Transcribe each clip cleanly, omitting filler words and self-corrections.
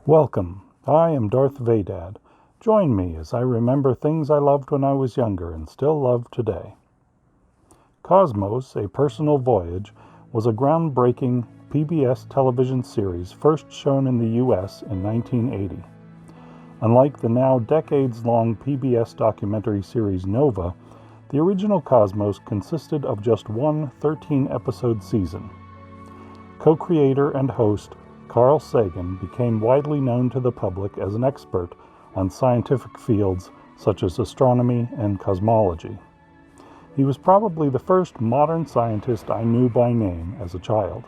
Welcome. I am Darth Vadad. Join me as I remember things I loved when I was younger and still love today. Cosmos, A Personal Voyage, was a groundbreaking PBS television series first shown in the U.S. in 1980. Unlike the now decades-long PBS documentary series Nova, the original Cosmos consisted of just one 13-episode season. Co-creator and host Carl Sagan became widely known to the public as an expert on scientific fields such as astronomy and cosmology. He was probably the first modern scientist I knew by name as a child.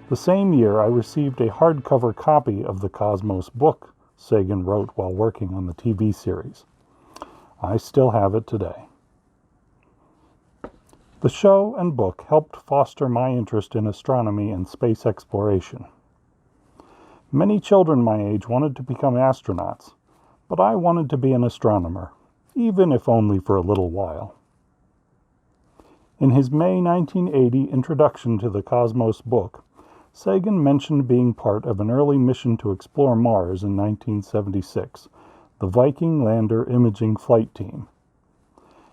The same year, I received a hardcover copy of the Cosmos book Sagan wrote while working on the TV series. I still have it today. The show and book helped foster my interest in astronomy and space exploration. Many children my age wanted to become astronauts, but I wanted to be an astronomer, even if only for a little while. In his May 1980 introduction to the Cosmos book, Sagan mentioned being part of an early mission to explore Mars in 1976, the Viking Lander Imaging Flight Team.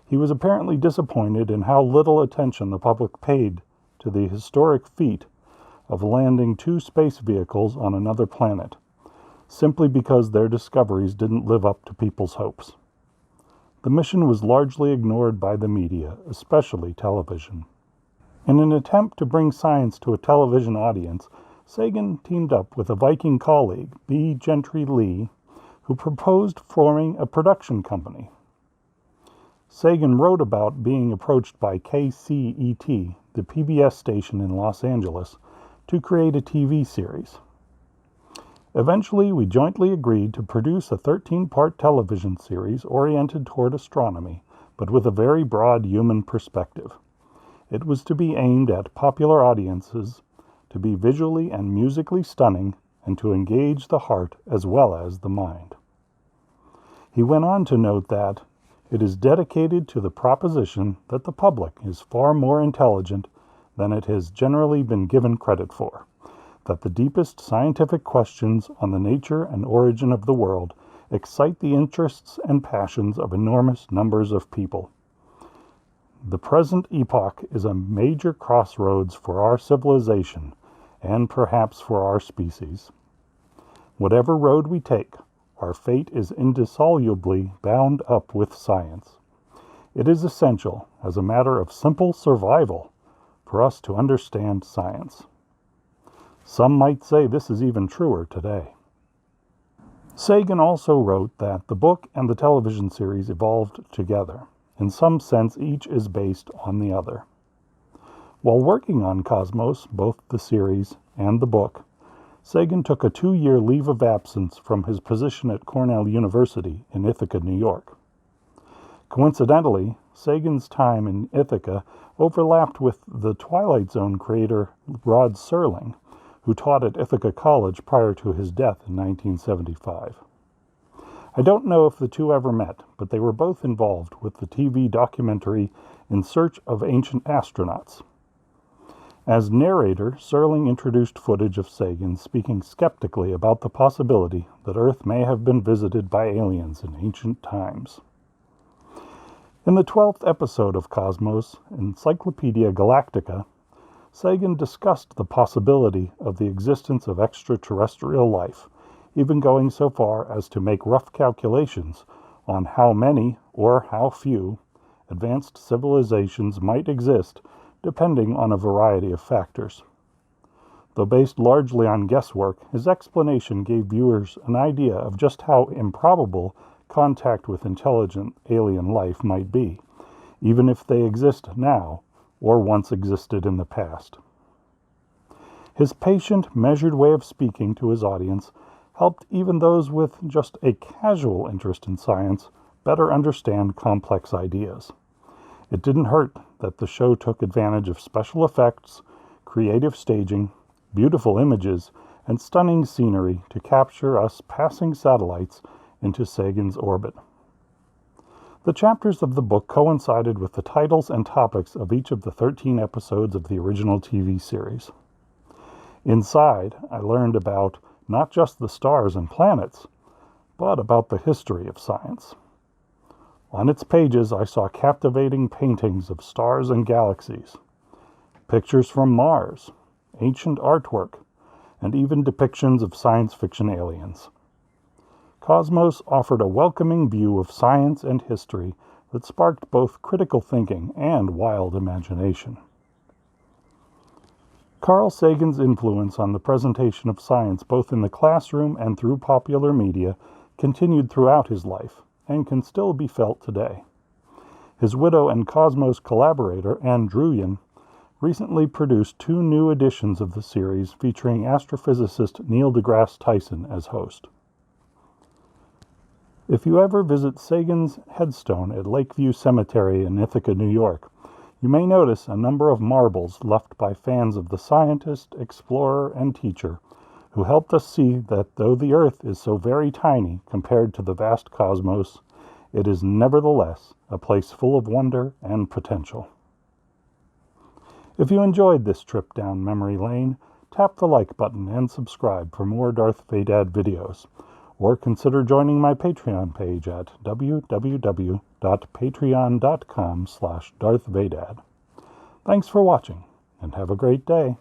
He was apparently disappointed in how little attention the public paid to the historic feat of landing two space vehicles on another planet, simply because their discoveries didn't live up to people's hopes. The mission was largely ignored by the media, especially television. In an attempt to bring science to a television audience, Sagan teamed up with a Viking colleague, B. Gentry Lee, who proposed forming a production company. Sagan wrote about being approached by KCET, the PBS station in Los Angeles, to create a TV series. Eventually, we jointly agreed to produce a 13-part television series oriented toward astronomy, but with a very broad human perspective. It was to be aimed at popular audiences, to be visually and musically stunning, and to engage the heart as well as the mind. He went on to note that it is dedicated to the proposition that the public is far more intelligent than it has generally been given credit for, that the deepest scientific questions on the nature and origin of the world excite the interests and passions of enormous numbers of people. The present epoch is a major crossroads for our civilization and perhaps for our species. Whatever road we take, our fate is indissolubly bound up with science. It is essential, as a matter of simple survival, for us to understand science. Some might say this is even truer today. Sagan also wrote that the book and the television series evolved together. In some sense, each is based on the other. While working on Cosmos, both the series and the book, Sagan took a 2-year leave of absence from his position at Cornell University in Ithaca, New York. Coincidentally, Sagan's time in Ithaca overlapped with the Twilight Zone creator Rod Serling, who taught at Ithaca College prior to his death in 1975. I don't know if the two ever met, but they were both involved with the TV documentary In Search of Ancient Astronauts. As narrator, Serling introduced footage of Sagan speaking skeptically about the possibility that Earth may have been visited by aliens in ancient times. In the 12th episode of Cosmos, Encyclopedia Galactica, Sagan discussed the possibility of the existence of extraterrestrial life, even going so far as to make rough calculations on how many or how few advanced civilizations might exist depending on a variety of factors. Though based largely on guesswork, his explanation gave viewers an idea of just how improbable contact with intelligent alien life might be, even if they exist now or once existed in the past. His patient, measured way of speaking to his audience helped even those with just a casual interest in science better understand complex ideas. It didn't hurt that the show took advantage of special effects, creative staging, beautiful images, and stunning scenery to capture us passing satellites into Sagan's orbit. The chapters of the book coincided with the titles and topics of each of the 13 episodes of the original TV series. Inside, I learned about not just the stars and planets, but about the history of science. On its pages, I saw captivating paintings of stars and galaxies, pictures from Mars, ancient artwork, and even depictions of science fiction aliens. Cosmos offered a welcoming view of science and history that sparked both critical thinking and wild imagination. Carl Sagan's influence on the presentation of science both in the classroom and through popular media continued throughout his life and can still be felt today. His widow and Cosmos collaborator, Anne Druyan, recently produced 2 new editions of the series featuring astrophysicist Neil deGrasse Tyson as host. If you ever visit Sagan's headstone at Lakeview Cemetery in Ithaca, New York, you may notice a number of marbles left by fans of the scientist, explorer, and teacher who helped us see that though the Earth is so very tiny compared to the vast cosmos, it is nevertheless a place full of wonder and potential. If you enjoyed this trip down memory lane, tap the like button and subscribe for more Darth Vadad videos, or consider joining my Patreon page at www.patreon.com/DarthVadad. Thanks for watching, and have a great day.